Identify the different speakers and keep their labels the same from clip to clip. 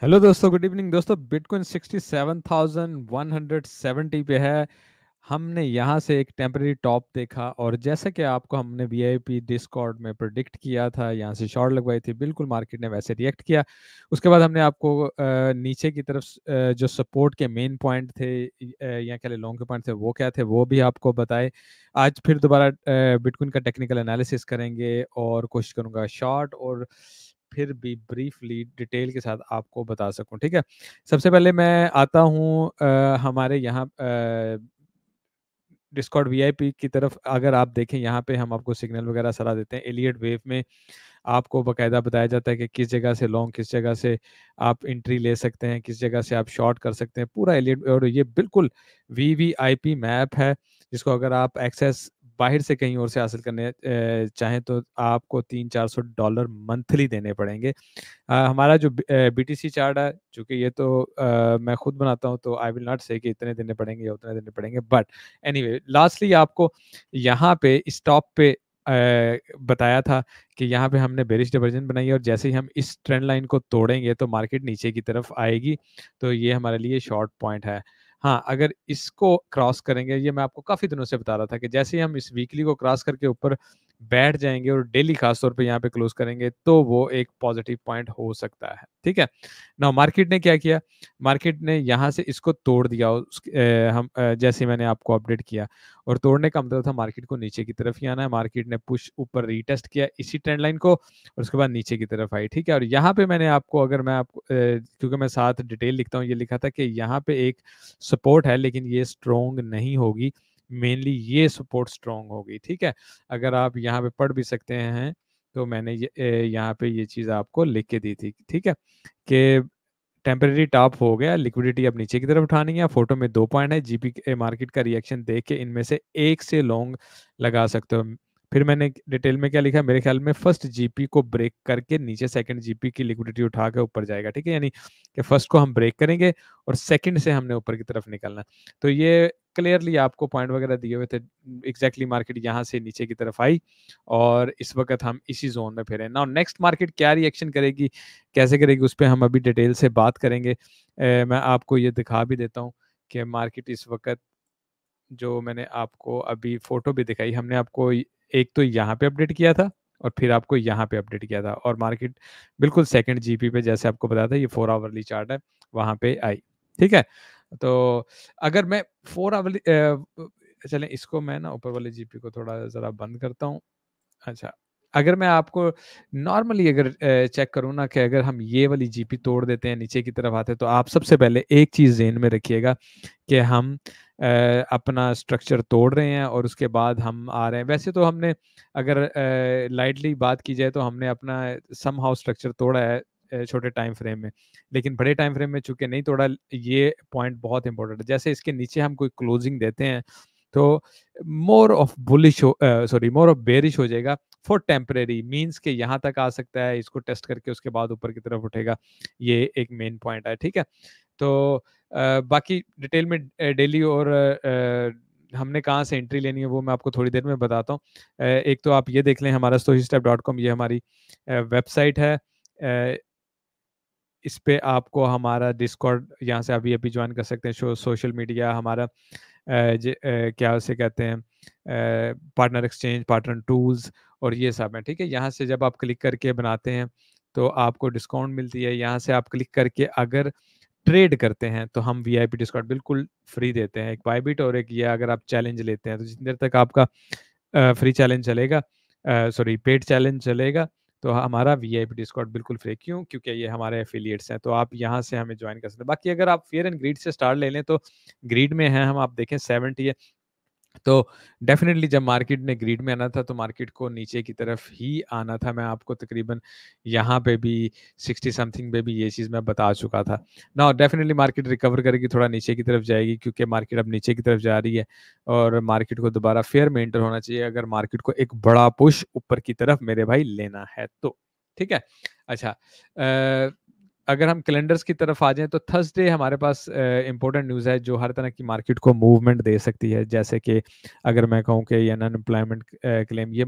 Speaker 1: Hello दोस्तों, good evening दोस्तों। Bitcoin 67,170 पे है। हमने यहाँ से एक टेम्पररी टॉप देखा और जैसा कि आपको हमने वीआईपी डिस्कॉर्ड में प्रिडिक्ट किया था, यहाँ से शॉर्ट लगवाई थी, बिल्कुल मार्केट ने वैसे रिएक्ट किया। उसके बाद हमने आपको नीचे की तरफ जो सपोर्ट के मेन पॉइंट थे, या कह लॉन्ग के पॉइंट थे, वो क्या थे वो भी आपको बताए। आज फिर दोबारा बिटकॉइन का टेक्निकल एनालिसिस करेंगे और कोशिश करूंगा शॉर्ट और फिर भी ब्रीफली डिटेल के साथ आपको बता सकूं। ठीक है, सबसे पहले मैं आता हूं हमारे यहाँ डिस्कॉर्ड वीआईपी की तरफ। अगर आप देखें, यहाँ पे हम आपको सिग्नल वगैरह सलाह देते हैं। एलियट वेव में आपको बकायदा बताया जाता है कि किस जगह से लॉन्ग, किस जगह से आप एंट्री ले सकते हैं, किस जगह से आप शॉर्ट कर सकते हैं, पूरा एलियट। और ये बिल्कुल वीवीआईपी मैप है, जिसको अगर आप एक्सेस बाहर से कहीं और से हासिल करने चाहें तो आपको $300-400 मंथली देने पड़ेंगे। हमारा जो बीटीसी चार्ट है, चूंकि ये तो मैं खुद बनाता हूँ, तो आई विल नॉट से कि इतने देने पड़ेंगे या उतने देने पड़ेंगे, बट एनीवे लास्टली आपको यहाँ पे स्टॉप पे बताया था कि यहाँ पे हमने बेरिश डाइवर्जन बनाई है और जैसे ही हम इस ट्रेंड लाइन को तोड़ेंगे तो मार्केट नीचे की तरफ आएगी। तो ये हमारे लिए शॉर्ट पॉइंट है। हाँ, अगर इसको क्रॉस करेंगे, ये मैं आपको काफ़ी दिनों से बता रहा था कि जैसे ही हम इस वीकली को क्रॉस करके ऊपर बैठ जाएंगे और डेली खासतौर पे यहाँ पे क्लोज करेंगे तो वो एक पॉजिटिव पॉइंट हो सकता है। ठीक है ना, मार्केट ने क्या किया, मार्केट ने यहाँ से इसको तोड़ दिया। जैसे मैंने आपको अपडेट किया, और तोड़ने का मतलब था मार्केट को नीचे की तरफ ही आना है। मार्केट ने पुश ऊपर रीटेस्ट किया इसी ट्रेंड लाइन को और उसके बाद नीचे की तरफ आई। ठीक है, और यहाँ पे मैंने आपको, अगर मैं आपको क्योंकि मैं साथ डिटेल लिखता हूँ, ये लिखा था कि यहाँ पे एक सपोर्ट है लेकिन ये स्ट्रोंग नहीं होगी, मेनली ये सपोर्ट स्ट्रोंग होगी। ठीक है, अगर आप यहाँ पे पढ़ भी सकते हैं तो मैंने यहाँ पे ये चीज़ आपको लिख के दी थी। ठीक है, कि टेम्परेरी टॉप हो गया, लिक्विडिटी अब नीचे की तरफ उठानी है। फोटो में 2 पॉइंट है, जीपी मार्केट का रिएक्शन देख के इनमें से एक से लॉन्ग लगा सकते हो। फिर मैंने डिटेल में क्या लिखा, मेरे ख्याल में फर्स्ट जीपी को ब्रेक करके नीचे सेकंड जीपी की लिक्विडिटी उठा के ऊपर जाएगा। ठीक है, यानी कि फर्स्ट को हम ब्रेक करेंगे और सेकंड से हमने ऊपर की तरफ निकलना। तो ये क्लियरली आपको पॉइंट वगैरह दिए हुए थे। एग्जैक्टली मार्केट यहाँ से नीचे की तरफ आई और इस वक्त हम इसी जोन में फिर हैं। नाउ नेक्स्ट मार्केट क्या रिएक्शन करेगी, कैसे करेगी, उस पर हम अभी डिटेल से बात करेंगे। मैं आपको ये दिखा भी देता हूँ कि मार्केट इस वक्त, जो मैंने आपको अभी फोटो भी दिखाई, हमने आपको एक तो यहाँ पे अपडेट किया था और फिर आपको यहाँ पे अपडेट किया था, और मार्केट बिल्कुल सेकंड जीपी पे, जैसे आपको बताया था, ये 4 आवरली चार्ट है, वहाँ पे आई। ठीक है, तो अगर मैं 4 आवरली चलें, इसको मैं ना ऊपर वाले जीपी को थोड़ा ज़रा बंद करता हूँ। अच्छा, अगर मैं आपको नॉर्मली अगर चेक करूँ ना, कि अगर हम ये वाली जीपी तोड़ देते हैं, नीचे की तरफ आते हैं, तो आप सबसे पहले एक चीज़ ज़हन में रखिएगा कि हम अपना स्ट्रक्चर तोड़ रहे हैं और उसके बाद हम आ रहे हैं। वैसे तो हमने, अगर लाइटली बात की जाए, तो हमने अपना सम हाउ स्ट्रक्चर तोड़ा है छोटे टाइम फ्रेम में, लेकिन बड़े टाइम फ्रेम में चूंकि नहीं तोड़ा। ये पॉइंट बहुत इंपॉर्टेंट है, जैसे इसके नीचे हम कोई क्लोजिंग देते हैं तो मोर ऑफ बुलिश हो, सॉरी, मोर ऑफ बेरिश हो जाएगा फॉर टेम्परेरी, मीन्स के यहाँ तक आ सकता है, इसको टेस्ट करके उसके बाद ऊपर की तरफ उठेगा। ये एक मेन पॉइंट है। ठीक है, तो बाकी डिटेल में डेली और हमने कहाँ से एंट्री लेनी है वो मैं आपको थोड़ी देर में बताता हूँ। एक तो आप ये देख लें, हमारा stoichstep.com, ये हमारी वेबसाइट है। इस पे आपको हमारा डिस्कॉर्ड, यहाँ से अभी अभी ज्वाइन कर सकते हैं। सोशल मीडिया हमारा क्या उसे कहते हैं, पार्टनर एक्सचेंज, पार्टनर टूल्स, और ये सब है। ठीक है, यहाँ से जब आप क्लिक करके बनाते हैं तो आपको डिस्काउंट मिलती है। यहाँ से आप क्लिक करके अगर ट्रेड करते हैं तो हम वीआईपी डिस्काउंट बिल्कुल फ्री देते हैं, एक बायबिट और एक ये, अगर आप चैलेंज लेते हैं तो जितनी देर तक आपका फ्री चैलेंज चलेगा, सॉरी पेड चैलेंज चलेगा, तो हमारा वीआईपी डिस्कॉर्ड बिल्कुल फ्री। क्यों? क्योंकि ये हमारे एफिलिएट्स हैं, तो आप यहाँ से हमें ज्वाइन कर सकते हैं। बाकी अगर आप फियर एंड ग्रीड से स्टार्ट ले लें तो ग्रीड में हैं हम, आप देखें 70 है। तो डेफिनेटली जब मार्केट ने ग्रीड में आना था तो मार्केट को नीचे की तरफ ही आना था। मैं आपको तकरीबन यहाँ पे भी 60 समथिंग पे भी ये चीज़ मैं बता चुका था ना। डेफिनेटली मार्केट रिकवर करेगी, थोड़ा नीचे की तरफ जाएगी, क्योंकि मार्केट अब नीचे की तरफ जा रही है और मार्केट को दोबारा फेयर में एंटर होना चाहिए अगर मार्केट को एक बड़ा पुश ऊपर की तरफ मेरे भाई लेना है तो। ठीक है, अच्छा, अगर हम कैलेंडर्स की तरफ आ जाएं तो थर्सडे हमारे पास इंपॉर्टेंट न्यूज़ है जो हर तरह की मार्केट को मूवमेंट दे सकती है। जैसे कि अगर मैं कहूँ कि ये अनएम्प्लॉयमेंट क्लेम, ये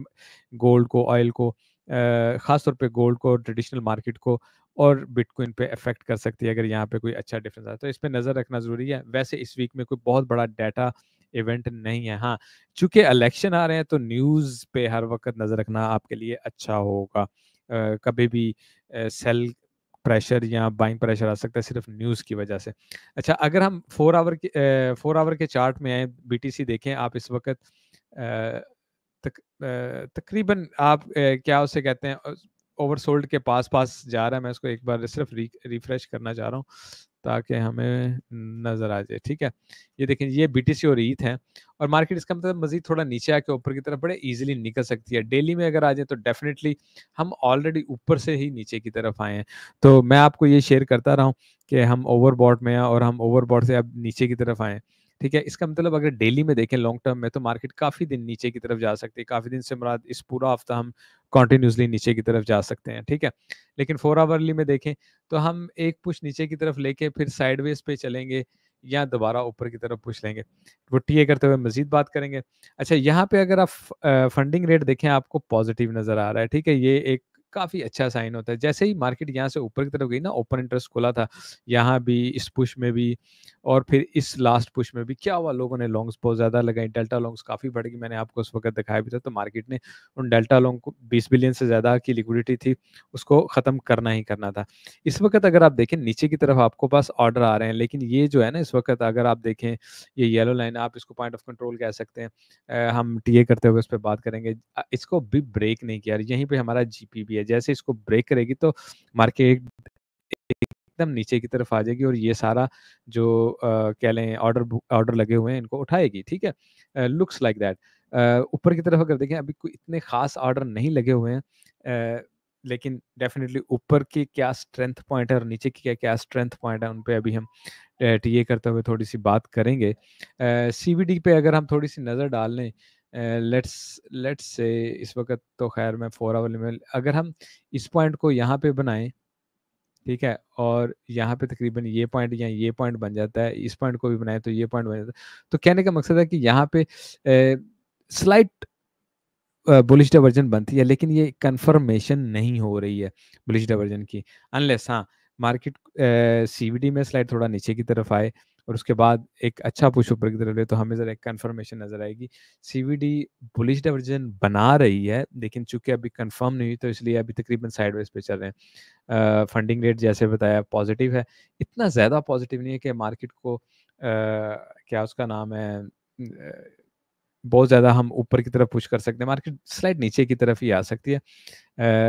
Speaker 1: गोल्ड को, ऑयल को ख़ास तौर पे गोल्ड को, ट्रेडिशनल मार्केट को और बिटकॉइन पे अफेक्ट कर सकती है अगर यहाँ पे कोई अच्छा डिफरेंस आता है। तो इस पे नज़र रखना ज़रूरी है। वैसे इस वीक में कोई बहुत बड़ा डाटा इवेंट नहीं है। हाँ, चूँकि इलेक्शन आ रहे हैं तो न्यूज़ पे हर वक़्त नज़र रखना आपके लिए अच्छा होगा। कभी भी सेल प्रेशर या बाइंग प्रेशर आ सकता है सिर्फ़ न्यूज़ की वजह से। अच्छा, अगर हम 4 आवर के चार्ट में आएँ, बीटीसी देखें आप इस वक़्त अ, तकरीबन आप क्या उसे कहते हैं, ओवरसोल्ड के पास-पास जा रहा है। मैं इसको एक बार सिर्फ़ रिफ्रेश करना चाह रहा हूँ ताकि हमें नज़र आ जाए, ठीक है? ये देखें, ये बीटीसी और ईथ है और मार्केट इसका मतलब मज़ीद थोड़ा नीचे आके ऊपर की तरफ बड़े ईज़िली निकल सकती है। डेली में अगर आ जाए तो डेफ़िनिटली हम ऑलरेडी ऊपर से ही नीचे की तरफ आए हैं। तो मैं आपको ये शेयर करता रहा हूँ कि हम ओवरबॉट में हैं और हम ओवरबॉट से अब नीचे की तरफ आए हैं। ठीक है? इसका मतलब अगर डेली में देखें लॉन्ग टर्म में तो मार्केट काफ़ी दिन नीचे की तरफ जा सकती है। काफ़ी दिन से मुराद इस पूरा हफ्ता हम कंटिन्यूअसली नीचे की तरफ जा सकते हैं, ठीक है? लेकिन 4 आवरली में देखें तो हम एक पुश नीचे की तरफ लेके फिर साइडवेज़ पे चलेंगे या दोबारा ऊपर की तरफ पुश लेंगे। वो टीए करते हुए मज़ीद बात करेंगे। अच्छा, यहाँ पे अगर आप फंडिंग रेट देखें आपको पॉज़िटिव नज़र आ रहा है, ठीक है? ये एक काफ़ी अच्छा साइन होता है। जैसे ही मार्केट यहाँ से ऊपर की तरफ गई ना, ओपन इंटरेस्ट खोला था, यहाँ भी, इस पुश में भी और फिर इस लास्ट पुश में भी क्या हुआ, लोगों ने लॉन्ग्स बहुत ज़्यादा लगाई, डेल्टा लॉन्ग्स काफ़ी बढ़ गई। मैंने आपको उस वक़्त दिखाया भी था, तो मार्केट ने उन डेल्टा लॉन्ग को 20 बिलियन से ज़्यादा की लिक्विडिटी थी, उसको ख़त्म करना ही करना था। इस वक़्त अगर आप देखें नीचे की तरफ आपको पास ऑर्डर आ रहे हैं, लेकिन ये जो है ना इस वक़्त अगर आप देखें, ये येलो लाइन आप इसको पॉइंट ऑफ कंट्रोल कह सकते हैं। हम टीए करते हुए इस पे बात करेंगे। इसको भी ब्रेक नहीं किया, यहीं पे हमारा जीपी भी है। जैसे इसको ब्रेक करेगी तो मार्केट एकदम नीचे की तरफ आ जाएगी और ये सारा जो कह लें ऑर्डर लगे हुए हैं इनको उठाएगी, ठीक है? Looks like that. ऊपर की तरफ अगर देखें अभी कोई इतने ख़ास ऑर्डर नहीं लगे हुए हैं, लेकिन डेफ़िनिटली ऊपर की क्या स्ट्रेंथ पॉइंट है और नीचे की क्या-क्या स्ट्रेंथ पॉइंट है, उन पे अभी हम टीए करते हुए थोड़ी-सी बात करेंगे। सीवीडी पे अगर हम थोड़ी-सी नज़र डाल लें, लेट्स लेट्स से इस वक़्त तो ख़ैर मैं 4 आवर में, अगर हम इस पॉइंट को यहाँ पे बनाएँ, ठीक है? और यहाँ पे तकरीबन ये पॉइंट या ये पॉइंट बन जाता है, इस पॉइंट को भी बनाएँ तो ये पॉइंट बन जाता है। तो कहने का मकसद है कि यहाँ पे स्लाइट बुलिश डाइवर्जन बनती है, लेकिन ये कन्फर्मेशन नहीं हो रही है बुलिश डाइवर्जन की। अनलेस हाँ, मार्केट सीवीडी में स्लाइड थोड़ा नीचे की तरफ आए और उसके बाद एक अच्छा पुश ऊपर की तरफ ले, तो हमें ज़रा एक कन्फर्मेशन नज़र आएगी। सीवीडी बुलिश डाइवर्जन बना रही है, लेकिन चूँकि अभी कन्फर्म नहीं हुई तो इसलिए अभी तकरीबन साइडवेज़ पे चल रहे हैं। फंडिंग रेट जैसे बताया पॉजिटिव है, इतना ज़्यादा पॉजिटिव नहीं है कि मार्केट को क्या उसका नाम है, बहुत ज़्यादा हम ऊपर की तरफ पुश कर सकते हैं, मार्केट स्लाइड नीचे की तरफ ही आ सकती है,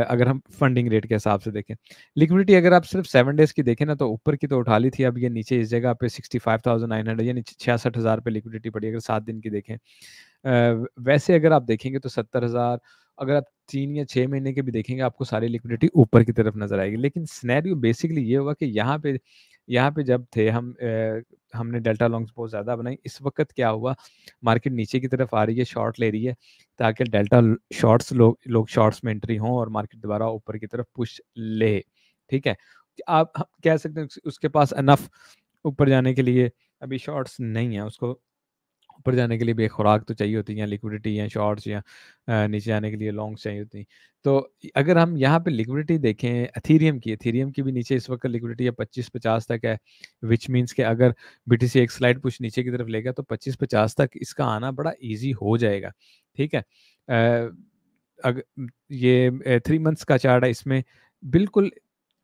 Speaker 1: अगर हम फंडिंग रेट के हिसाब से देखें। लिक्विडिटी अगर आप सिर्फ 7 डेज़ की देखें ना तो ऊपर की तो उठा ली थी, अब ये नीचे इस जगह पे 65,900 यानी 66,000 पे लिक्विडिटी पड़ी अगर 7 दिन की देखें। वैसे अगर आप देखेंगे तो 70,000, अगर आप 3 या 6 महीने के भी देखेंगे आपको सारी लिक्विडिटी ऊपर की तरफ नज़र आएगी। लेकिन सिनेरियो बेसिकली ये होगा कि यहाँ पे जब थे हम, हमने डेल्टा लॉन्ग्स बहुत ज़्यादा बनाई। इस वक़्त क्या हुआ, मार्केट नीचे की तरफ आ रही है, शॉर्ट ले रही है ताकि डेल्टा शॉर्ट्स लोग शॉर्ट्स में एंट्री हों और मार्केट दोबारा ऊपर की तरफ पुश ले, ठीक है? आप हम कह सकते हैं उसके पास इनफ ऊपर जाने के लिए अभी शॉर्ट्स नहीं है, उसको ऊपर जाने के लिए भी एक खुराक तो चाहिए होती है, या लिक्विडिटी या शॉर्ट्स या नीचे आने के लिए लॉन्ग्स चाहिए होती हैं। तो अगर हम यहाँ पे लिक्विडिटी देखें एथेरियम की भी नीचे इस वक्त लिक्विडिटी है 25-50 तक है, व्हिच मीन्स कि अगर बीटीसी एक स्लाइड पुश नीचे की तरफ लेगा तो 25-50 तक इसका आना बड़ा ईज़ी हो जाएगा, ठीक है? ये 3 मंथ्स का चार्ट है, इसमें बिल्कुल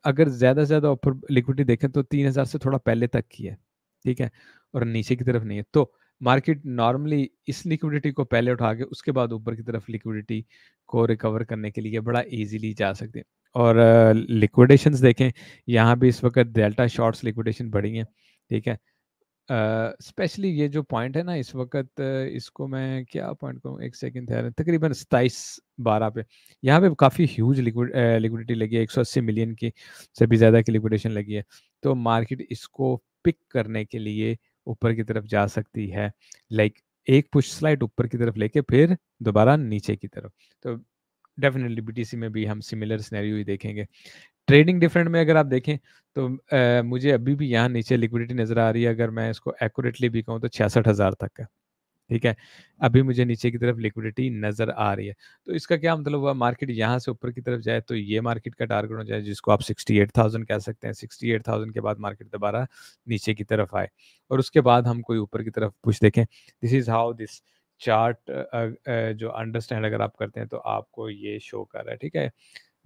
Speaker 1: अगर ज़्यादा से ज़्यादा ऊपर लिक्विडिटी देखें तो 3000 से थोड़ा पहले तक की है, ठीक है? और नीचे की तरफ नहीं है। तो मार्केट नॉर्मली इस लिक्विडिटी को पहले उठा के उसके बाद ऊपर की तरफ लिक्विडिटी को रिकवर करने के लिए बड़ा ईज़िली जा सकते हैं। और लिक्विडेशंस देखें, यहाँ भी इस वक़्त डेल्टा शॉर्ट्स लिक्विडेशन बढ़ी हैं, ठीक है? स्पेशली ये जो पॉइंट है ना इस वक़्त, इसको मैं क्या पॉइंट कहूँ, 1 सेकंड ठहरें, तकरीबन 27-12 पे, यहाँ पे काफ़ी ह्यूज लिक्विडिटी लगी है, 180 मिलियन की से भी ज़्यादा की लिक्विडेशन लगी है। तो मार्केट इसको पिक करने के लिए ऊपर की तरफ जा सकती है, लाइक एक पुश स्लाइड ऊपर की तरफ लेके फिर दोबारा नीचे की तरफ। तो डेफ़िनिटली बीटीसी में भी हम सिमिलर सिनेरियो ही देखेंगे। ट्रेडिंग डिफरेंट में अगर आप देखें तो मुझे अभी भी यहाँ नीचे लिक्विडिटी नज़र आ रही है, अगर मैं इसको एक्यूरेटली भी कहूँ तो 66,000 तक है। ठीक है? अभी मुझे नीचे की तरफ लिक्विडिटी नज़र आ रही है। तो इसका क्या मतलब हुआ, मार्केट यहाँ से ऊपर की तरफ जाए तो ये मार्केट का टारगेट हो जाए, जिसको आप 68,000 कह सकते हैं। 68,000 के बाद मार्केट दोबारा नीचे की तरफ आए और उसके बाद हम कोई ऊपर की तरफ पुश देखें। This is how this chart जो अंडरस्टैंड अगर आप करते हैं तो आपको ये शो कर रहा है, ठीक है?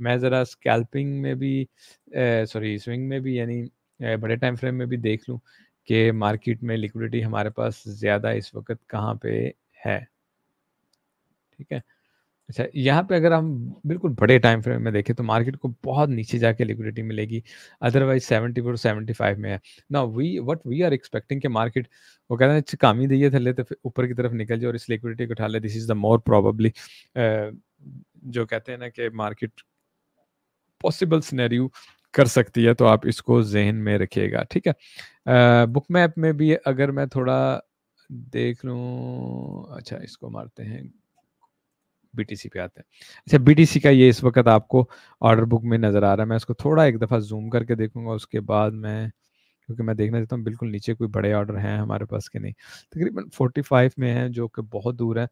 Speaker 1: मैं ज़रा स्कैल्पिंग में भी सॉरी स्विंग में भी यानी बड़े टाइम फ्रेम में भी देख लूँ कि मार्केट में लिक्विडिटी हमारे पास ज़्यादा इस वक़्त कहाँ पे है, ठीक है? अच्छा, यहाँ पे अगर हम बिल्कुल बड़े टाइम फ्रेम में देखें तो मार्केट को बहुत नीचे जाके लिक्विडिटी मिलेगी, अदरवाइज़ 74 75 में है। नाउ वी आर एक्सपेक्टिंग कि मार्केट वो कहते हैं चुकामी दी है थल्ले तो फिर ऊपर की तरफ निकल जाए और इस लिक्विडिटी को उठा ले। This is the more probably जो कहते हैं ना कि मार्केट पॉसिबल सिनेरियो कर सकती है, तो आप इसको ज़हन में रखिएगा, ठीक है? बुक मैप में भी अगर मैं थोड़ा देख लूँ, अच्छा इसको मारते हैं, बीटीसी पे आते हैं। अच्छा, बीटीसी का ये इस वक़्त आपको ऑर्डर बुक में नज़र आ रहा है। मैं इसको थोड़ा एक दफ़ा ज़ूम करके देखूँगा, उसके बाद मैं क्योंकि मैं देखना चाहता हूँ बिल्कुल नीचे कोई बड़े ऑर्डर हैं हमारे पास कि नहीं। तकरीबन 45 में है जो कि बहुत दूर है।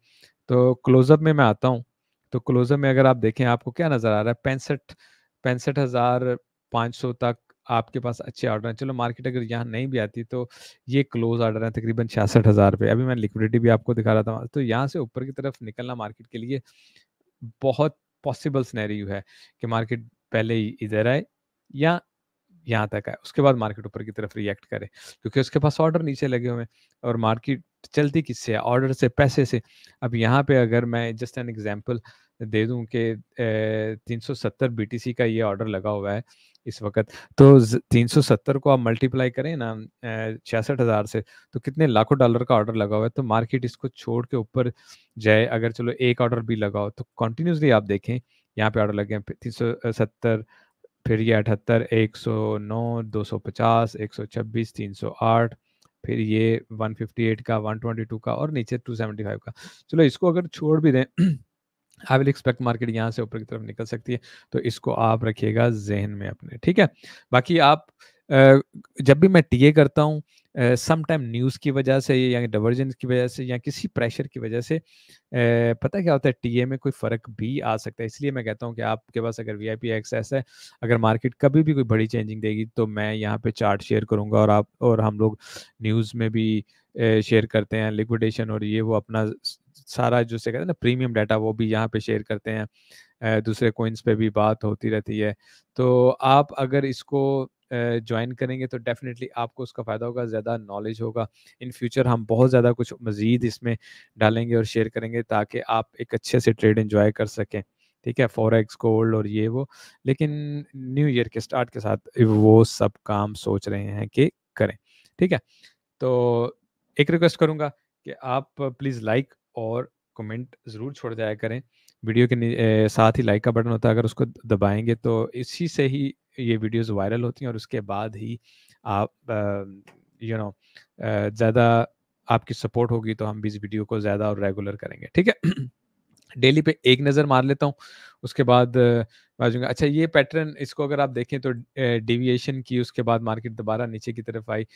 Speaker 1: तो क्लोज़अप में मैं आता हूँ, तो क्लोज़अप में अगर आप देखें आपको क्या नज़र आ रहा है, 65,500 तक आपके पास अच्छे ऑर्डर हैं। चलो मार्केट अगर यहाँ नहीं भी आती तो ये क्लोज़ ऑर्डर है तकरीबन 66,000 पे। अभी मैं लिक्विडिटी भी आपको दिखा रहा था। तो यहाँ से ऊपर की तरफ निकलना मार्केट के लिए बहुत पॉसिबल सिनेरियो है कि मार्केट पहले ही इधर आए या यहाँ तक आए, उसके बाद मार्केट ऊपर की तरफ रिएक्ट करे, क्योंकि उसके पास ऑर्डर नीचे लगे हुए हैं और मार्केट चलती किससे है? ऑर्डर से, पैसे से। अब यहाँ पे अगर मैं जस्ट एन एग्जांपल दे दूँ कि 370 बीटीसी का ये ऑर्डर लगा हुआ है इस वक़्त, तो 370 को आप मल्टीप्लाई करें ना 66,000 से, तो कितने लाखों डॉलर का ऑर्डर लगा हुआ है। तो मार्केट इसको छोड़ के ऊपर जाए, अगर चलो एक ऑर्डर भी लगा हो, तो कंटिन्यूअसली आप देखें यहाँ पे ऑर्डर लगे हैं 370, फिर ये 78, 109, 250, 126, 308, फिर ये 158 का, 122 का और नीचे 275 का। चलो इसको अगर छोड़ भी दें आई विल एक्सपेक्ट मार्केट यहाँ से ऊपर की तरफ निकल सकती है, तो इसको आप रखिएगा ज़हन में अपने, ठीक है? बाकी आप जब भी मैं टीए करता हूँ सम टाइम न्यूज़ की वजह से या डाइवर्जेंस की वजह से या किसी प्रेशर की वजह से पता है क्या होता है, टीए में कोई फ़र्क भी आ सकता है। इसलिए मैं कहता हूँ कि आपके पास अगर वीआईपी एक्सेस है, अगर मार्केट कभी भी कोई बड़ी चेंजिंग देगी तो मैं यहाँ पे चार्ट शेयर करूँगा और आप और हम लोग न्यूज़ में भी शेयर करते हैं लिक्विडेशन और ये वो अपना सारा जो से कहते हैं ना प्रीमियम डाटा वो भी यहाँ पे शेयर करते हैं। दूसरे कॉइन्स पे भी बात होती रहती है। तो आप अगर इसको जॉइन करेंगे तो डेफ़िनेटली आपको उसका फ़ायदा होगा, ज़्यादा नॉलेज होगा। इन फ्यूचर हम बहुत ज़्यादा कुछ मज़ीद इसमें डालेंगे और शेयर करेंगे ताकि आप एक अच्छे से ट्रेड एन्जॉय कर सकें। ठीक है? फॉरेक्स, गोल्ड और ये वो। लेकिन न्यू ईयर के स्टार्ट के साथ वो सब काम सोच रहे हैं कि करें। ठीक है? तो एक रिक्वेस्ट करूँगा कि आप प्लीज़ लाइक और कमेंट ज़रूर छोड़ जाया करें। वीडियो के साथ ही लाइक का बटन होता है, अगर उसको दबाएँगे तो इसी से ही ये वीडियोज़ वायरल होती हैं और उसके बाद ही आप यू नो ज़्यादा आपकी सपोर्ट होगी तो हम भी इस वीडियो को ज़्यादा और रेगुलर करेंगे। ठीक है? डेली पे एक नज़र मार लेता हूँ, उसके बाद बाजूँगा अच्छा ये पैटर्न इसको अगर आप देखें तो डेविएशन की उसके बाद मार्केट दोबारा नीचे की तरफ आई।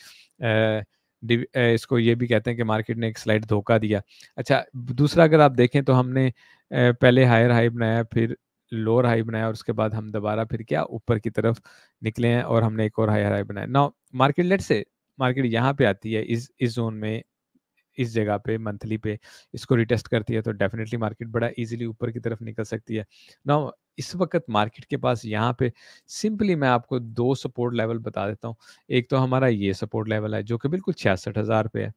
Speaker 1: इसको ये भी कहते हैं कि मार्केट ने एक स्लाइड धोखा दिया। अच्छा दूसरा अगर आप देखें तो हमने पहले हायर हाई बनाया, फिर लोअर हाई बनाया और उसके बाद हम दोबारा फिर क्या ऊपर की तरफ निकले हैं और हमने एक और हायर हाई बनाया। Now market let's say market यहाँ पे आती है इस ज़ोन में, इस जगह पे मंथली पे इसको रिटेस्ट करती है तो डेफिनेटली मार्केट बड़ा इजीली ऊपर की तरफ निकल सकती है। नाउ इस वक़्त मार्केट के पास यहाँ पे सिंपली मैं आपको 2 सपोर्ट लेवल बता देता हूँ। एक तो हमारा ये सपोर्ट लेवल है जो कि बिल्कुल 66,000 पे है,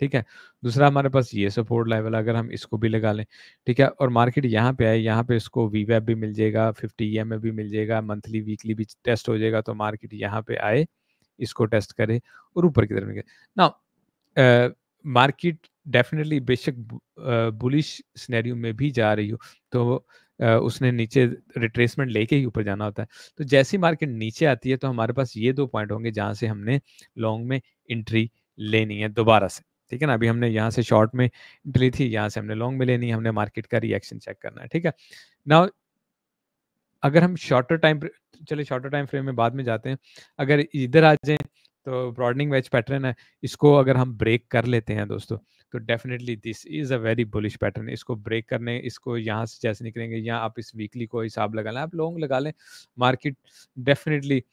Speaker 1: ठीक है? दूसरा हमारे पास ये सपोर्ट लेवल है, अगर हम इसको भी लगा लें, ठीक है? और मार्केट यहाँ पे आए, यहाँ पे इसको वीवैप भी मिल जाएगा, 50 ईएमए भी मिल जाएगा, मंथली, वीकली भी टेस्ट हो जाएगा तो मार्केट यहाँ पे आए, इसको टेस्ट करे और ऊपर की तरफ निकले। नाउ मार्केट डेफिनिटली बेशक बुलिश सिनेरियो में भी जा रही हो तो उसने नीचे रिट्रेसमेंट लेके ही ऊपर जाना होता है। तो जैसी मार्केट नीचे आती है तो हमारे पास ये 2 पॉइंट होंगे जहाँ से हमने लॉन्ग में एंट्री लेनी है दोबारा से। ठीक है ना? अभी हमने यहाँ से शॉर्ट में एंट्री ली थी, यहाँ से हमने लॉन्ग में लेनी है, हमने मार्केट का रिएक्शन चेक करना है। ठीक है? नाउ अगर हम शॉर्टर टाइम फ्रेम में बाद में जाते हैं। अगर इधर आ जाएँ तो ब्रॉडनिंग वेज पैटर्न है, इसको अगर हम ब्रेक कर लेते हैं दोस्तों, तो definitely this is a very bullish pattern. इसको ब्रेक करने, इसको यहाँ से जैसे निकलेंगे, या आप इस वीकली को हिसाब लगा लें, आप लॉन्ग लगा लें, मार्केट डेफिनेटली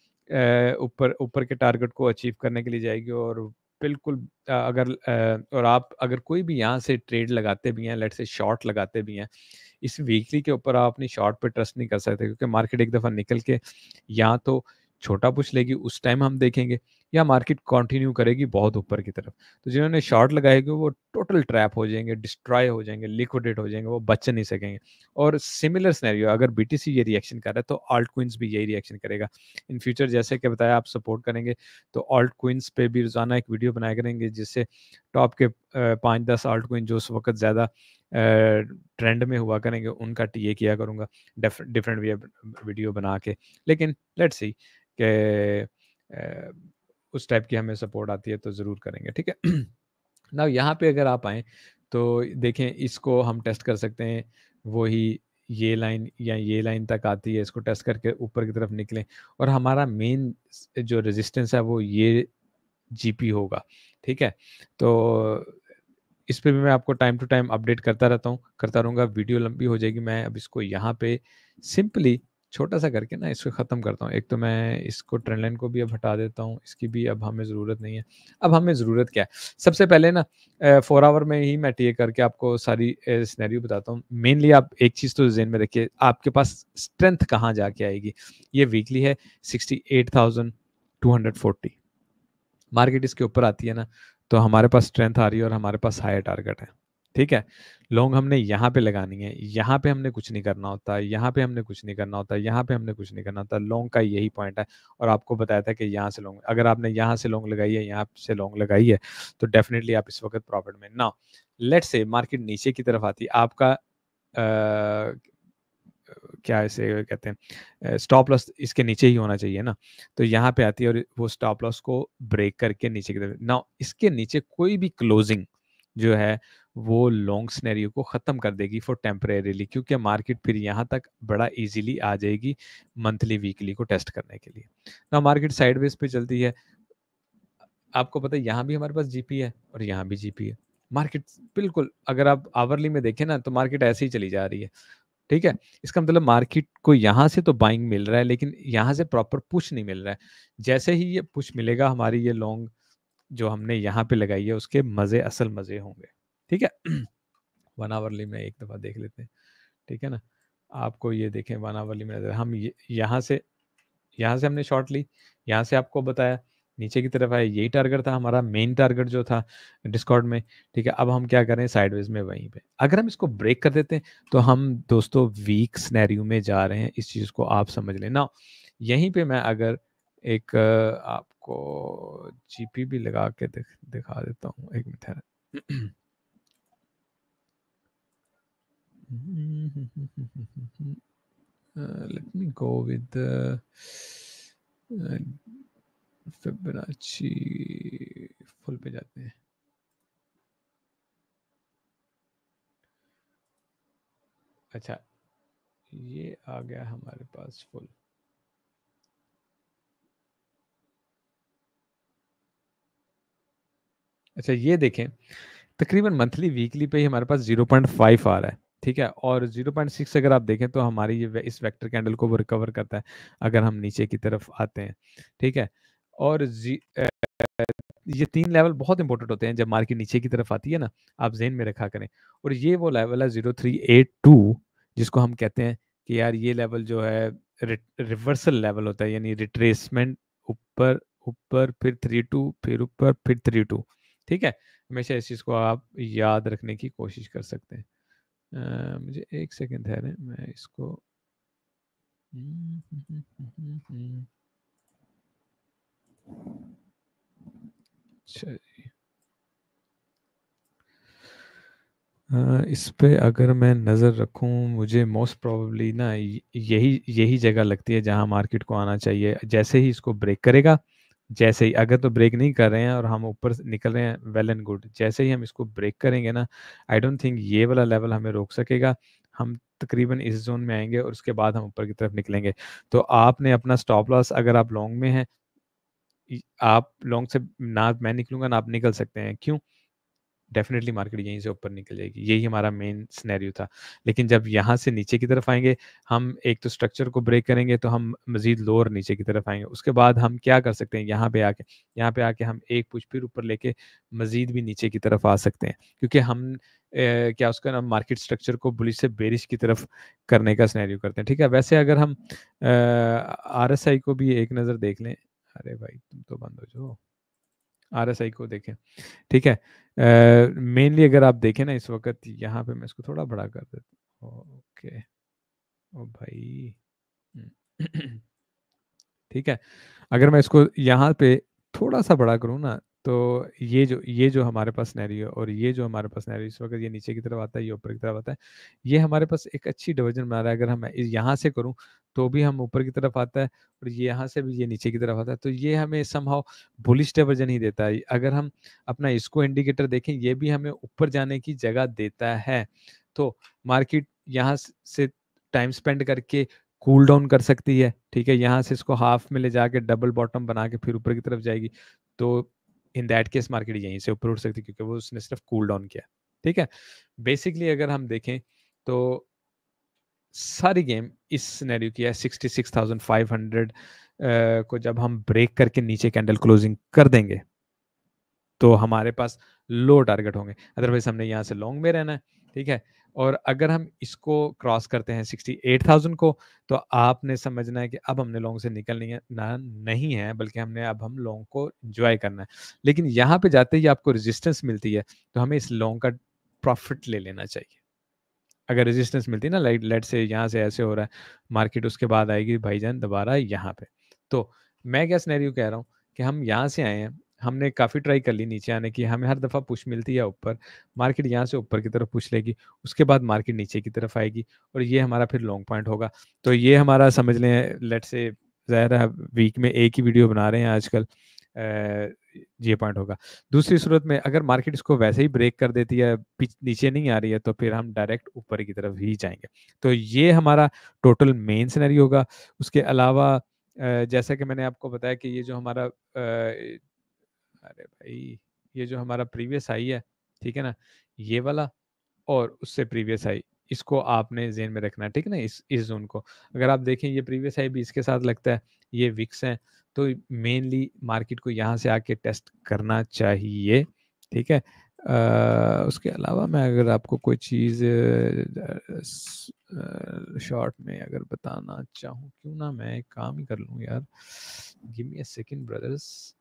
Speaker 1: ऊपर ऊपर के टारगेट को अचीव करने के लिए जाएगी। और बिल्कुल और आप अगर कोई भी यहाँ से ट्रेड लगाते भी हैं, लेट्स से शॉर्ट लगाते भी हैं, इस वीकली के ऊपर आप अपनी शॉर्ट पे ट्रस्ट नहीं कर सकते, क्योंकि मार्केट एक दफ़ा निकल के या तो छोटा पुश लेगी, उस टाइम हम देखेंगे, या मार्केट कंटिन्यू करेगी बहुत ऊपर की तरफ। तो जिन्होंने शॉर्ट लगाएंगे वो टोटल ट्रैप हो जाएंगे, डिस्ट्रॉय हो जाएंगे, लिक्विडेट हो जाएंगे, वो बच नहीं सकेंगे। और सिमिलर सिनेरियो, अगर बीटीसी ये रिएक्शन कर रहा है तो ऑल्ट क्विंस भी यही रिएक्शन करेगा इन फ्यूचर। जैसे कि बताया, आप सपोर्ट करेंगे तो ऑल्ट क्विंस पे भी रोजाना एक वीडियो बनाया करेंगे, जिससे टॉप के 5-10 ऑल्ट क्विन जो उस वक्त ज़्यादा ट्रेंड में हुआ करेंगे, उनका टीए किया करूँगा डिफरेंट वीडियो बना के। लेकिन लेट्स सी कि उस टाइप की हमें सपोर्ट आती है तो ज़रूर करेंगे, ठीक है। ना यहाँ पे अगर आप आएँ तो देखें, इसको हम टेस्ट कर सकते हैं, वही ये लाइन या ये लाइन तक आती है, इसको टेस्ट करके ऊपर की तरफ निकलें, और हमारा मेन जो रेजिस्टेंस है वो ये जीपी होगा, ठीक है। तो इस पे भी मैं आपको टाइम टू टाइम अपडेट करता रहता हूँ, करता रहूँगा। वीडियो लंबी हो जाएगी, मैं अब इसको यहाँ पे सिंपली छोटा-सा करके ना इसको ख़त्म करता हूँ। एक तो मैं इसको ट्रेंड लाइन को भी अब हटा देता हूँ, इसकी भी अब हमें ज़रूरत नहीं है। अब हमें ज़रूरत क्या है? सबसे पहले ना 4 आवर में ही मैं टीए करके आपको सारी सिनेरियो बताता हूँ। मेनली आप एक चीज़ तो ज़हन में रखिए, आपके पास स्ट्रेंथ कहाँ जाके आएगी? ये वीकली है 68,240, मार्केट इसके ऊपर आती है ना, तो हमारे पास स्ट्रेंथ आ रही है और हमारे पास हायर टारगेट है, ठीक है। लॉन्ग हमने यहाँ पे लगानी है, यहाँ पे हमने कुछ नहीं करना होता, यहाँ पे हमने कुछ नहीं करना होता, यहाँ पे हमने कुछ नहीं करना होता। लॉन्ग का यही पॉइंट है, और आपको बताया था कि यहाँ से लॉन्ग, अगर आपने यहाँ से लॉन्ग लगाई है, यहाँ से लॉन्ग लगाई है, तो डेफिनेटली आप इस वक्त प्रॉफिट में। नाउ लेट्स से मार्केट नीचे की तरफ आती है, आपका क्या इसे कहते हैं, स्टॉप लॉस इसके नीचे ही होना चाहिए ना, तो यहाँ पे आती है और वो स्टॉप लॉस को ब्रेक करके नीचे की तरफ। नाउ इसके नीचे कोई भी क्लोजिंग जो है वो लॉन्ग सिनेरियो को ख़त्म कर देगी फॉर टेम्परेरीली, क्योंकि मार्केट फिर यहाँ तक बड़ा इजीली आ जाएगी मंथली वीकली को टेस्ट करने के लिए। ना मार्केट साइडवेज पे चलती है, आपको पता है यहाँ भी हमारे पास जीपी है और यहाँ भी जीपी है। मार्केट बिल्कुल, अगर आप आवरली में देखें ना, तो मार्केट ऐसे ही चली जा रही है, ठीक है। इसका मतलब मार्केट को यहाँ से तो बाइंग मिल रहा है, लेकिन यहाँ से प्रॉपर पुश नहीं मिल रहा है। जैसे ही ये पुश मिलेगा, हमारी ये लॉन्ग जो हमने यहाँ पे लगाई है उसके मज़े, असल मज़े होंगे, ठीक है। 1 आवरली में एक दफ़ा देख लेते हैं, ठीक है ना। आपको ये देखें 1 आवरली में नज़र, हम ये यहाँ से हमने शॉर्ट ली, यहाँ से आपको बताया, नीचे की तरफ आए, यही टारगेट था हमारा, मेन टारगेट जो था डिस्कॉर्ड में, ठीक है। अब हम क्या करें, साइडवेज में वहीं पे अगर हम इसको ब्रेक कर देते हैं, तो हम दोस्तों वीक सिनेरियो में जा रहे हैं, इस चीज़ को आप समझ लें ना। यहीं पे मैं अगर एक आपको जीपी भी लगा के दिखा देता हूँ, एक मिनट है। let me go with the Fibonacci full पे जाते हैं। अच्छा, ये आ गया हमारे पास फुल। अच्छा, ये देखें, तकरीबन मंथली वीकली पे ही हमारे पास 0.5 आ रहा है, ठीक है। और 0.6 अगर आप देखें तो हमारी इस वेक्टर कैंडल को वो रिकवर करता है अगर हम नीचे की तरफ आते हैं, ठीक है। और ये 3 लेवल बहुत इंपॉर्टेंट होते हैं जब मार्केट नीचे की तरफ आती है ना, आप ज़हन में रखा करें। और ये वो लेवल है 0382, जिसको हम कहते हैं कि यार ये लेवल जो है रिवर्सल लेवल होता है, यानी रिट्रेसमेंट, ऊपर ऊपर फिर 32, फिर ऊपर फिर 32, ठीक है। हमेशा इस चीज़ को आप याद रखने की कोशिश कर सकते हैं। मुझे एक सेकंड ठहरें, मैं इसको अच्छा, इस पे अगर मैं नज़र रखूँ, मुझे मोस्ट प्रोबेबली ना यही यही जगह लगती है जहाँ मार्केट को आना चाहिए। जैसे ही इसको ब्रेक करेगा, जैसे ही, अगर तो ब्रेक नहीं कर रहे हैं और हम ऊपर से निकल रहे हैं, वेल एंड गुड। जैसे ही हम इसको ब्रेक करेंगे ना, आई डोंट थिंक ये वाला लेवल हमें रोक सकेगा। हम तकरीबन इस ज़ोन में आएँगे और उसके बाद हम ऊपर की तरफ निकलेंगे। तो आपने अपना स्टॉप लॉस, अगर आप लॉन्ग में हैं, आप लॉन्ग से ना मैं निकलूँगा ना आप निकल सकते हैं। क्यों? डेफ़िनेटली मार्केट यहीं से ऊपर निकल जाएगी। यही हमारा मेन सिनेरियो था। लेकिन जब यहाँ से नीचे की तरफ आएँगे, हम एक तो स्ट्रक्चर को ब्रेक करेंगे तो हम मज़ीद लोअर नीचे की तरफ आएँगे। उसके बाद हम क्या कर सकते हैं यहाँ पे आके हम एक पुश फिर ऊपर लेके मज़ीद भी नीचे की तरफ आ सकते हैं। क्योंकि हम क्या उसका नाम मार्केट स्ट्रक्चर को बुलिश से बेरिश की तरफ करने का सिनेरियो करते हैं। ठीक है? वैसे अगर हम आरएसआई को भी एक नज़र देख लें। अरे भाई तुम तो बंद हो जाओ। आरएसआई को देखें। ठीक है? मेनली अगर आप देखें ना इस वक़्त यहाँ पे मैं इसको थोड़ा बड़ा कर देता हूँ। ओके। ओ भाई! हुँ। ठीक है? अगर मैं इसको यहाँ पे थोड़ा-सा बड़ा करूँ ना, तो ये जो हमारे पास सिनेरियो और ये जो हमारे पास सिनेरियो इस वक़्त ये नीचे की तरफ आता है, ये ऊपर की तरफ आता है। ये हमारे पास एक अच्छी डिवीज़न बना रहा है। अगर हम यहाँ से करूँ, तो भी हम ऊपर की तरफ आता है और ये यहाँ से भी ये नीचे की तरफ आता है। तो ये हमें समहाउ बुलिश डिवीज़न ही देता है। अगर हम अपना इसको इंडिकेटर देखें, ये भी हमें ऊपर जाने की जगह देता है। तो मार्केट यहाँ से टाइम स्पेंड करके कूल डाउन कर सकती है, ठीक है? यहाँ से इसको हाफ में ले जाके डबल बॉटम बना के फिर ऊपर की तरफ जाएगी। तो इन दैट केस मार्केट यहीं से ऊपर उठ सकती है क्योंकि वो उसने सिर्फ कूल डाउन किया, ठीक है? बेसिकली अगर हम देखें तो सारी गेम इस सिनेरियो की है 66,500 को जब हम ब्रेक करके नीचे कैंडल क्लोजिंग कर देंगे तो हमारे पास लो टारगेट होंगे। अदरवाइज़ हमने यहाँ से लॉन्ग में रहना है, ठीक है? और अगर हम इसको क्रॉस करते हैं 68,000 को, तो आपने समझना है कि अब हमने लॉन्ग से निकलनी है ना नहीं है, बल्कि अब हम लॉन्ग को एन्जॉय करना है। लेकिन यहाँ पे जाते ही आपको रेजिस्टेंस मिलती है, तो हमें इस लॉन्ग का प्रॉफ़िट ले लेना चाहिए। अगर रेजिस्टेंस मिलती है ना लाइक लेट्स से यहाँ से ऐसे हो रहा है, मार्केट उसके बाद आएगी भाईजान दोबारा यहाँ पे। तो मैं क्या सिनेरियो कह रहा हूँ कि हम यहाँ से आए हैं, हमने काफ़ी ट्राई कर ली नीचे आने की, हमें हर दफ़ा पुश मिलती है ऊपर, मार्केट यहाँ से ऊपर की तरफ पुश लेगी, उसके बाद मार्केट नीचे की तरफ आएगी और ये हमारा फिर लॉन्ग पॉइंट होगा। तो ये हमारा समझ लें लेट्स से ज़ाहिर है वीक में एक ही वीडियो बना रहे हैं आजकल ये पॉइंट होगा। दूसरी सूरत में अगर मार्केट इसको वैसे ही ब्रेक कर देती है, नीचे नहीं आ रही है, तो फिर हम डायरेक्ट ऊपर की तरफ ही जाएँगे। तो ये हमारा टोटल मेन सिनेरियो होगा। उसके अलावा जैसा कि मैंने आपको बताया कि ये जो हमारा अरे भाई! ये जो हमारा प्रीवियस हाई है, ठीक है ना? ये वाला और उससे प्रीवियस हाई, इसको आपने ज़हन में रखना है, ठीक है ना? इस ज़ोन को। अगर आप देखें ये प्रीवियस हाई भी इसके साथ लगता है, ये विक्स हैं, तो मेनली मार्केट को यहाँ से आके टेस्ट करना चाहिए, ठीक है? उसके अलावा मैं अगर आपको कोई चीज़ शॉर्ट में अगर बताना चाहूँ, क्यों ना मैं एक काम ही कर लूँ यार। Give me a second brothers.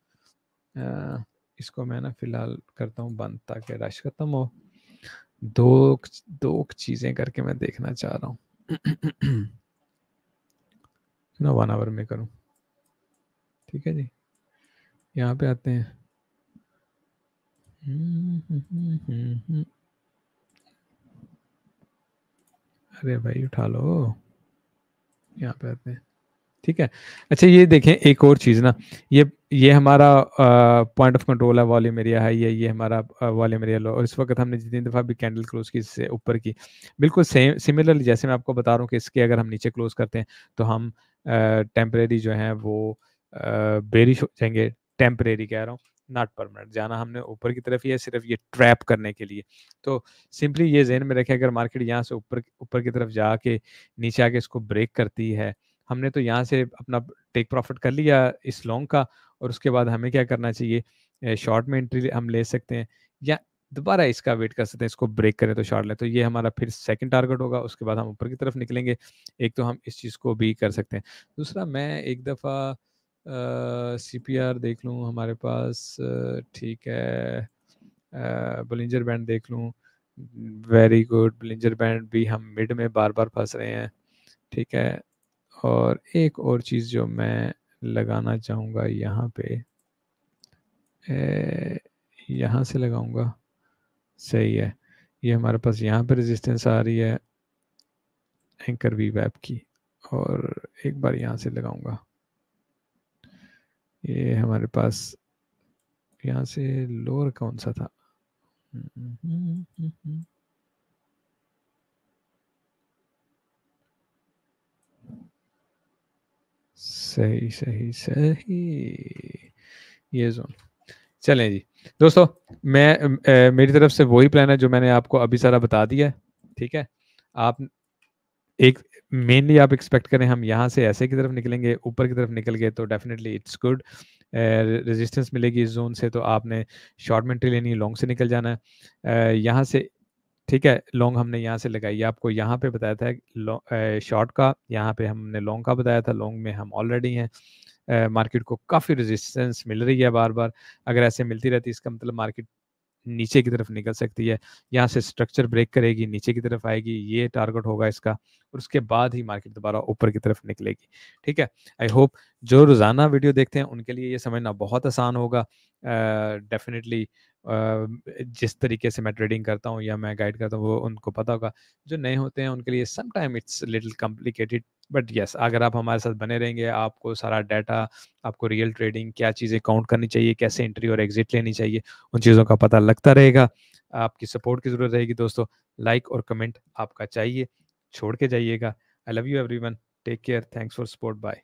Speaker 1: Uh, इसको मैं ना फ़िलहाल करता हूँ बंद ताकि रश खत्म हो। 2 चीज़ें करके मैं देखना चाह रहा हूँ। ना 1 आवर में करूँ, ठीक है जी? यहाँ पे आते हैं। अरे भाई उठा लो, यहाँ पे आते हैं। ठीक है। अच्छा ये देखें एक और चीज़ ना, ये हमारा पॉइंट ऑफ कंट्रोल है, वॉल्यूम एरिया हाई है, ये हमारा वॉल्यूम एरिया लो, और इस वक्त हमने जितनी दफ़ा भी कैंडल क्लोज की इससे ऊपर की, बिल्कुल सेम सिमिलरली जैसे मैं आपको बता रहा हूँ कि इसके अगर हम नीचे क्लोज करते हैं तो हम टेम्परेरी जो है वो बेरिश हो जाएंगे। टेम्परेरी कह रहा हूँ, नॉट परमानेंट। जाना हमने ऊपर की तरफ ही है सिर्फ ये ट्रैप करने के लिए। तो सिंपली ये जहन में रखें, अगर मार्केट यहाँ से ऊपर ऊपर की तरफ जाके नीचे आके इसको ब्रेक करती है, हमने तो यहाँ से अपना टेक प्रॉफिट कर लिया इस लॉन्ग का, और उसके बाद हमें क्या करना चाहिए, शॉर्ट में एंट्री हम ले सकते हैं या दोबारा इसका वेट कर सकते हैं, इसको ब्रेक करें तो शॉर्ट लें, तो ये हमारा फिर सेकंड टारगेट होगा। उसके बाद हम ऊपर की तरफ निकलेंगे। एक तो हम इस चीज़ को भी कर सकते हैं। दूसरा मैं एक दफ़ा सीपीआर देख लूँ हमारे पास, ठीक है, बोलिंजर बैंड देख लूँ, वेरी गुड। बोलिंजर बैंड भी हम मिड में बार बार फंस रहे हैं, ठीक है। और एक और चीज़ जो मैं लगाना चाहूँगा यहाँ पे, यहाँ से लगाऊंगा, सही है। ये हमारे पास यहाँ पे रेजिस्टेंस आ रही है एंकर वी वेब की, और एक बार यहाँ से लगाऊंगा, ये हमारे पास यहाँ से लोअर कौन सा था, सही सही सही, ये जोन। चलें जी दोस्तों, मेरी तरफ से वही प्लान है जो मैंने आपको अभी सारा बता दिया है, ठीक है। आप एक मेनली आप एक्सपेक्ट करें हम यहाँ से ऐसे की तरफ निकलेंगे, ऊपर की तरफ निकल गए तो डेफिनेटली इट्स गुड, रेजिस्टेंस मिलेगी इस जोन से, तो आपने शॉर्ट में एंट्री लेनी है, लॉन्ग से निकल जाना है यहाँ से, ठीक है। लॉन्ग हमने यहाँ से लगाई, आपको यहाँ पे बताया था शॉर्ट का, यहाँ पे हमने लॉन्ग का बताया था, लॉन्ग में हम ऑलरेडी हैं। मार्केट को काफ़ी रेजिस्टेंस मिल रही है बार बार, अगर ऐसे मिलती रहती इसका मतलब मार्केट नीचे की तरफ निकल सकती है, यहाँ से स्ट्रक्चर ब्रेक करेगी, नीचे की तरफ आएगी, ये टारगेट होगा इसका, और उसके बाद ही मार्केट दोबारा ऊपर की तरफ निकलेगी, ठीक है। आई होप जो रोज़ाना वीडियो देखते हैं उनके लिए ये समझना बहुत आसान होगा। डेफिनेटली जिस तरीके से मैं ट्रेडिंग करता हूँ या मैं गाइड करता हूँ वो उनको पता होगा, जो नए होते हैं उनके लिए some time it's little complicated, but yes अगर आप हमारे साथ बने रहेंगे, आपको सारा डाटा, आपको रियल ट्रेडिंग क्या चीज़ें काउंट करनी चाहिए, कैसे एंट्री और एग्जिट लेनी चाहिए, उन चीज़ों का पता लगता रहेगा। आपकी सपोर्ट की ज़रूरत रहेगी दोस्तों, लाइक और कमेंट आपका चाहिए, छोड़ के जाइएगा। I love you everyone, take care, thanks for support, bye.